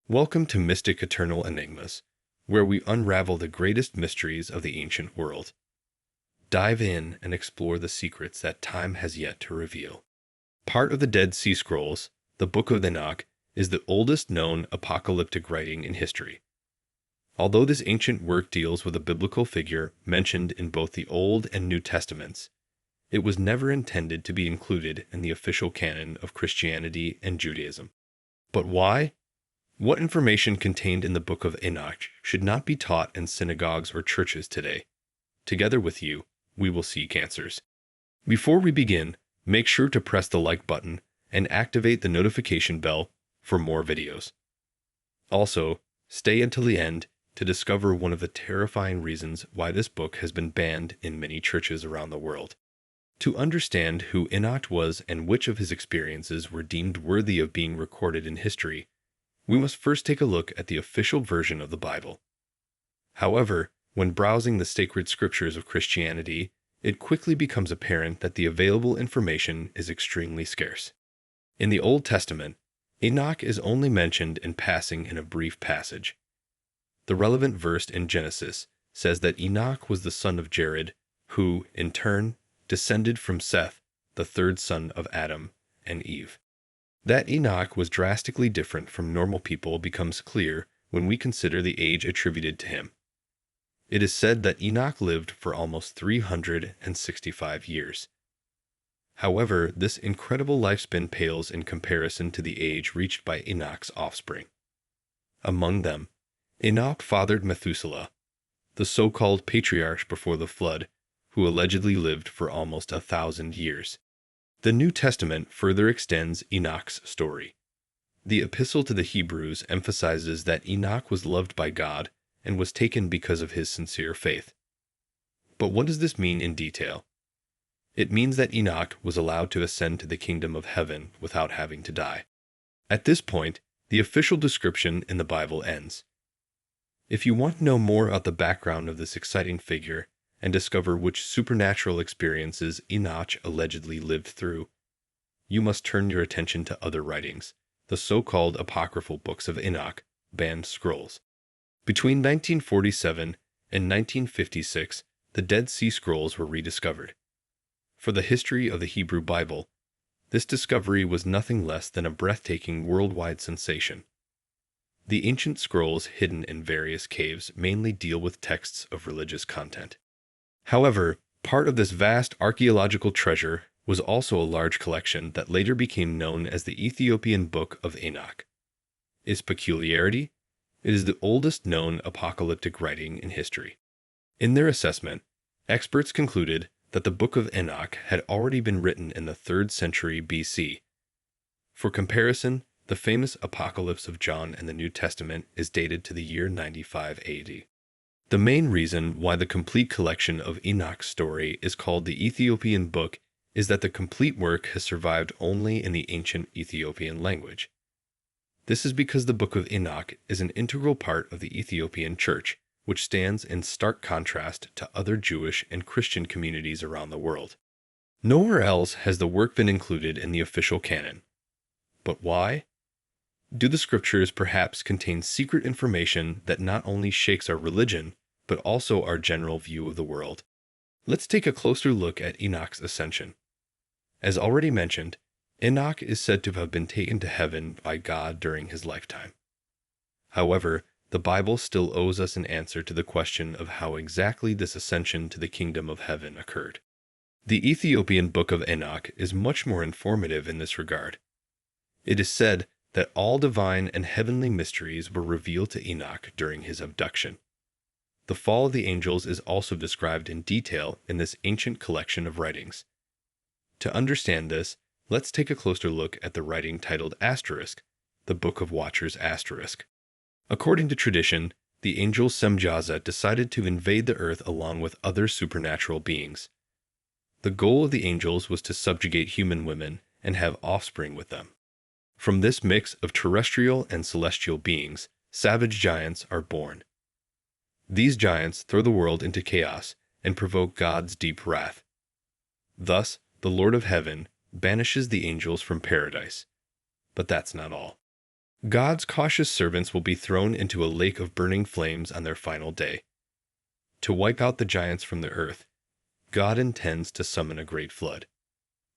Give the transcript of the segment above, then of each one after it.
Welcome to Mystic Eternal Enigmas, where we unravel the greatest mysteries of the ancient world. Dive in and explore the secrets that time has yet to reveal. Part of the Dead Sea Scrolls, the Book of Enoch is the oldest known apocalyptic writing in history. Although this ancient work deals with a biblical figure mentioned in both the Old and New Testaments, it was never intended to be included in the official canon of Christianity and Judaism. But why? What information contained in the Book of Enoch should not be taught in synagogues or churches today? Together with you, we will seek answers. Before we begin, make sure to press the like button and activate the notification bell for more videos. Also, stay until the end to discover one of the terrifying reasons why this book has been banned in many churches around the world. To understand who Enoch was and which of his experiences were deemed worthy of being recorded in history, we must first take a look at the official version of the Bible. However, when browsing the sacred scriptures of Christianity, it quickly becomes apparent that the available information is extremely scarce. In the Old Testament, Enoch is only mentioned in passing in a brief passage. The relevant verse in Genesis says that Enoch was the son of Jared, who, in turn, descended from Seth, the third son of Adam and Eve. That Enoch was drastically different from normal people becomes clear when we consider the age attributed to him. It is said that Enoch lived for almost 365 years. However, this incredible lifespan pales in comparison to the age reached by Enoch's offspring. Among them, Enoch fathered Methuselah, the so-called patriarch before the flood, who allegedly lived for almost 1,000 years. The New Testament further extends Enoch's story. The Epistle to the Hebrews emphasizes that Enoch was loved by God and was taken because of his sincere faith. But what does this mean in detail? It means that Enoch was allowed to ascend to the kingdom of heaven without having to die. At this point, the official description in the Bible ends. If you want to know more about the background of this exciting figure, and discover which supernatural experiences Enoch allegedly lived through, you must turn your attention to other writings, the so-called apocryphal books of Enoch, banned scrolls. Between 1947 and 1956, the Dead Sea Scrolls were rediscovered. For the history of the Hebrew Bible, this discovery was nothing less than a breathtaking worldwide sensation. The ancient scrolls hidden in various caves mainly deal with texts of religious content. However, part of this vast archaeological treasure was also a large collection that later became known as the Ethiopian Book of Enoch. Its peculiarity? It is the oldest known apocalyptic writing in history. In their assessment, experts concluded that the Book of Enoch had already been written in the 3rd century BC. For comparison, the famous Apocalypse of John in the New Testament is dated to the year 95 AD. The main reason why the complete collection of Enoch's story is called the Ethiopian Book is that the complete work has survived only in the ancient Ethiopian language. This is because the Book of Enoch is an integral part of the Ethiopian Church, which stands in stark contrast to other Jewish and Christian communities around the world. Nowhere else has the work been included in the official canon. But why? Do the scriptures perhaps contain secret information that not only shakes our religion, but also our general view of the world? Let's take a closer look at Enoch's ascension. As already mentioned, Enoch is said to have been taken to heaven by God during his lifetime. However, the Bible still owes us an answer to the question of how exactly this ascension to the kingdom of heaven occurred. The Ethiopian Book of Enoch is much more informative in this regard. It is said that all divine and heavenly mysteries were revealed to Enoch during his abduction. The fall of the angels is also described in detail in this ancient collection of writings. To understand this, let's take a closer look at the writing titled Asterisk, the Book of Watchers Asterisk. According to tradition, the angel Semjazet decided to invade the earth along with other supernatural beings. The goal of the angels was to subjugate human women and have offspring with them. From this mix of terrestrial and celestial beings, savage giants are born. These giants throw the world into chaos and provoke God's deep wrath. Thus, the Lord of Heaven banishes the angels from paradise. But that's not all. God's cautious servants will be thrown into a lake of burning flames on their final day. To wipe out the giants from the earth, God intends to summon a great flood.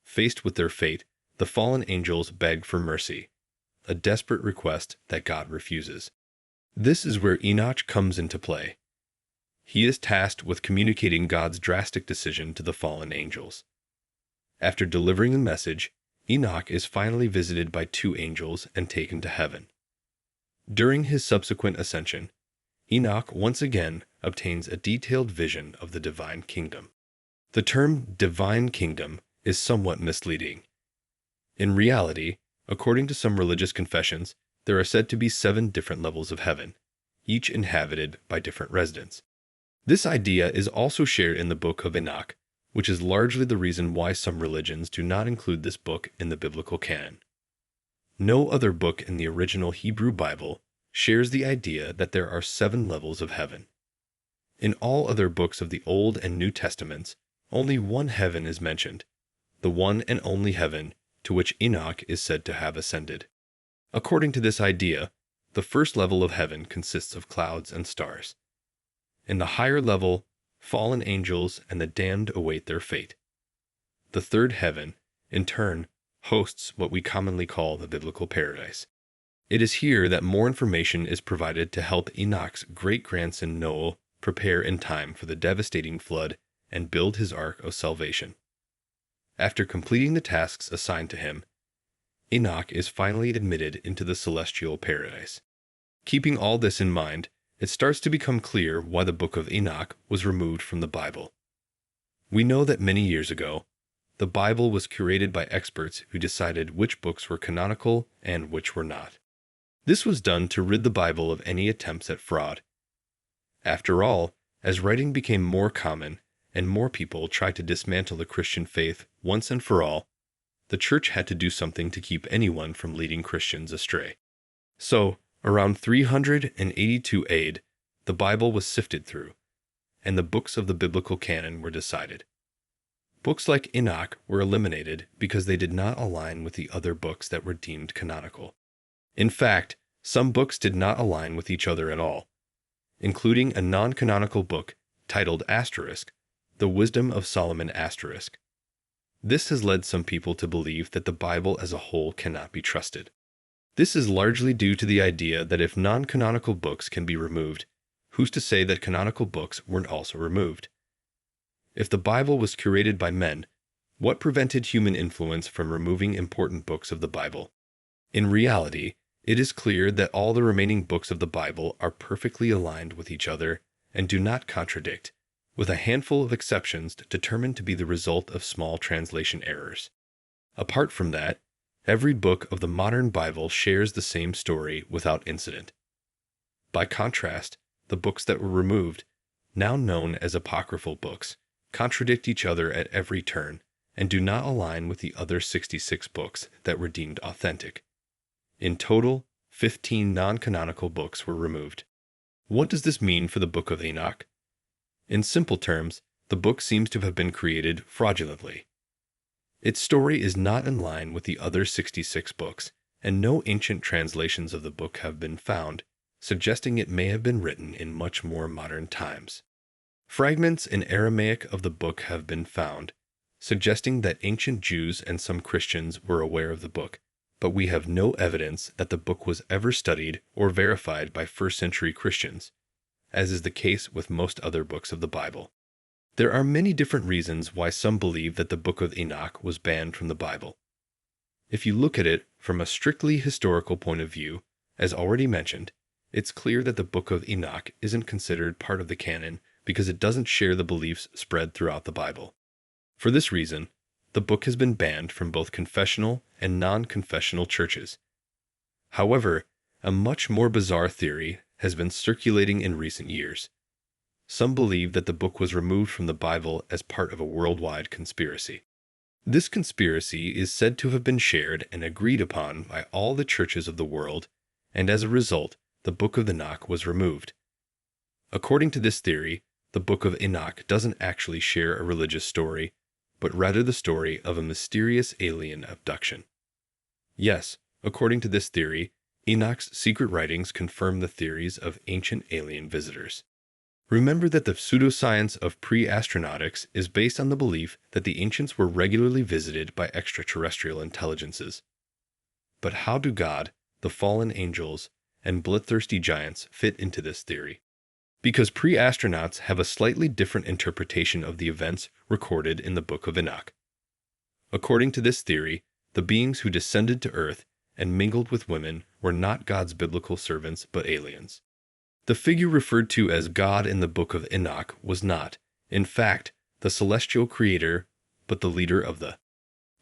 Faced with their fate, the fallen angels beg for mercy, a desperate request that God refuses. This is where Enoch comes into play. He is tasked with communicating God's drastic decision to the fallen angels. After delivering the message, Enoch is finally visited by two angels and taken to heaven. During his subsequent ascension, Enoch once again obtains a detailed vision of the divine kingdom. The term divine kingdom is somewhat misleading. In reality, according to some religious confessions, there are said to be 7 different levels of heaven, each inhabited by different residents. This idea is also shared in the book of Enoch, which is largely the reason why some religions do not include this book in the biblical canon. No other book in the original Hebrew Bible shares the idea that there are 7 levels of heaven. In all other books of the Old and New Testaments, only one heaven is mentioned, the one and only heaven to which Enoch is said to have ascended. According to this idea, the first level of heaven consists of clouds and stars. In the higher level, fallen angels and the damned await their fate. The third heaven, in turn, hosts what we commonly call the biblical paradise. It is here that more information is provided to help Enoch's great-grandson Noah prepare in time for the devastating flood and build his ark of salvation. After completing the tasks assigned to him, Enoch is finally admitted into the celestial paradise. Keeping all this in mind, it starts to become clear why the book of Enoch was removed from the Bible. We know that many years ago, the Bible was curated by experts who decided which books were canonical and which were not. This was done to rid the Bible of any attempts at fraud. After all, as writing became more common and more people tried to dismantle the Christian faith once and for all, the church had to do something to keep anyone from leading Christians astray. So, around 382 AD, the Bible was sifted through, and the books of the biblical canon were decided. Books like Enoch were eliminated because they did not align with the other books that were deemed canonical. In fact, some books did not align with each other at all, including a non-canonical book titled The Wisdom of Solomon *. This has led some people to believe that the Bible as a whole cannot be trusted. This is largely due to the idea that if non-canonical books can be removed, who's to say that canonical books weren't also removed? If the Bible was curated by men, what prevented human influence from removing important books of the Bible? In reality, it is clear that all the remaining books of the Bible are perfectly aligned with each other and do not contradict, with a handful of exceptions determined to be the result of small translation errors. Apart from that, every book of the modern Bible shares the same story without incident. By contrast, the books that were removed, now known as apocryphal books, contradict each other at every turn and do not align with the other 66 books that were deemed authentic. In total, 15 non-canonical books were removed. What does this mean for the book of Enoch? In simple terms, the book seems to have been created fraudulently. Its story is not in line with the other 66 books, and no ancient translations of the book have been found, suggesting it may have been written in much more modern times. Fragments in Aramaic of the book have been found, suggesting that ancient Jews and some Christians were aware of the book, but we have no evidence that the book was ever studied or verified by first-century Christians, as is the case with most other books of the Bible. There are many different reasons why some believe that the book of Enoch was banned from the Bible. If you look at it from a strictly historical point of view, as already mentioned, it's clear that the book of Enoch isn't considered part of the canon because it doesn't share the beliefs spread throughout the Bible. For this reason, the book has been banned from both confessional and non-confessional churches. However, a much more bizarre theory has been circulating in recent years. Some believe that the book was removed from the Bible as part of a worldwide conspiracy. This conspiracy is said to have been shared and agreed upon by all the churches of the world, and as a result, the book of Enoch was removed. According to this theory, the book of Enoch doesn't actually share a religious story, but rather the story of a mysterious alien abduction. Yes, according to this theory, Enoch's secret writings confirm the theories of ancient alien visitors. Remember that the pseudoscience of pre-astronautics is based on the belief that the ancients were regularly visited by extraterrestrial intelligences. But how do God, the fallen angels, and bloodthirsty giants fit into this theory? Because pre-astronauts have a slightly different interpretation of the events recorded in the Book of Enoch. According to this theory, the beings who descended to Earth and mingled with women were not God's biblical servants but aliens. The figure referred to as God in the Book of Enoch was not, in fact, the celestial creator, but the leader of the.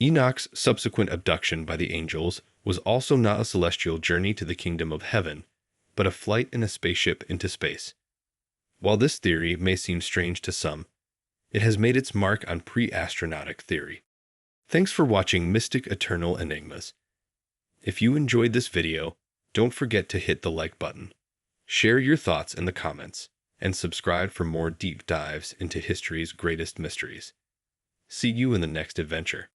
Enoch's subsequent abduction by the angels was also not a celestial journey to the kingdom of heaven, but a flight in a spaceship into space. While this theory may seem strange to some, it has made its mark on pre-astronautic theory. Thanks for watching Mystic Eternal Enigmas. If you enjoyed this video, don't forget to hit the like button. Share your thoughts in the comments, and subscribe for more deep dives into history's greatest mysteries. See you in the next adventure.